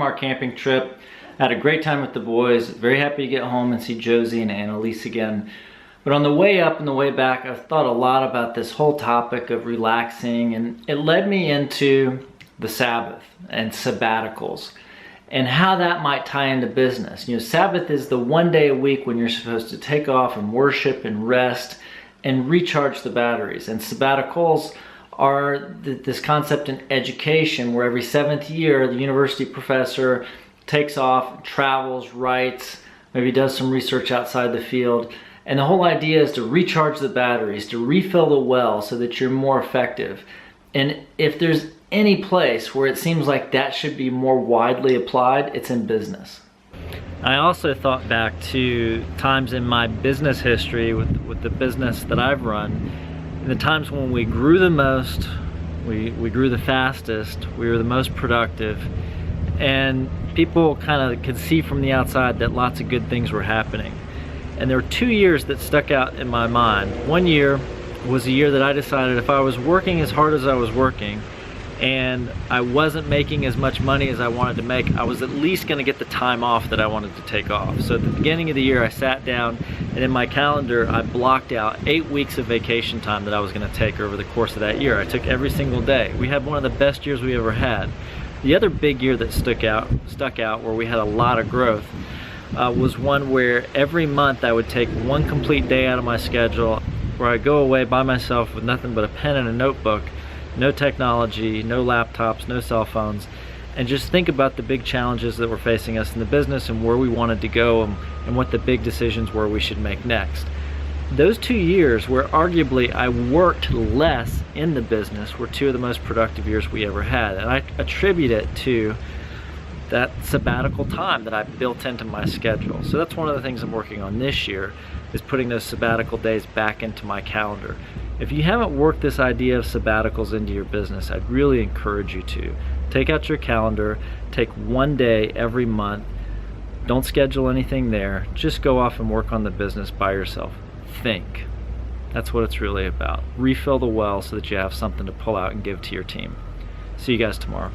our camping trip. Had a great time with the boys. Very happy to get home and see Josie and Annalise again. But on the way up and the way back, I've thought a lot about this whole topic of relaxing, and it led me into the Sabbath and sabbaticals and how that might tie into business. You know, Sabbath is the one day a week when you're supposed to take off and worship and rest and recharge the batteries. And sabbaticals are this concept in education where every 7th year the university professor takes off, travels, writes, maybe does some research outside the field. And the whole idea is to recharge the batteries, to refill the well so that you're more effective. And if there's any place where it seems like that should be more widely applied, it's in business. I also thought back to times in my business history with the business that I've run, and the times when we grew the most, we grew the fastest, we were the most productive, and people kind of could see from the outside that lots of good things were happening. And there were 2 years that stuck out in my mind. One year was a year that I decided if I was working as hard as I was working and I wasn't making as much money as I wanted to make, I was at least going to get the time off that I wanted to take off. So at the beginning of the year I sat down and in my calendar I blocked out 8 weeks of vacation time that I was going to take over the course of that year. I took every single day. We had one of the best years we ever had. The other big year that stuck out where we had a lot of growth was one where every month I would take one complete day out of my schedule where I go away by myself with nothing but a pen and a notebook, no technology, no laptops, no cell phones, and just think about the big challenges that were facing us in the business and where we wanted to go and what the big decisions were we should make next. Those 2 years where arguably I worked less in the business were 2 of the most productive years we ever had, and I attribute it to that sabbatical time that I built into my schedule. So that's one of the things I'm working on this year, is putting those sabbatical days back into my calendar. If you haven't worked this idea of sabbaticals into your business, I'd really encourage you to. Take out your calendar, take one day every month, don't schedule anything there, just go off and work on the business by yourself. Think. That's what it's really about. Refill the well so that you have something to pull out and give to your team. See you guys tomorrow.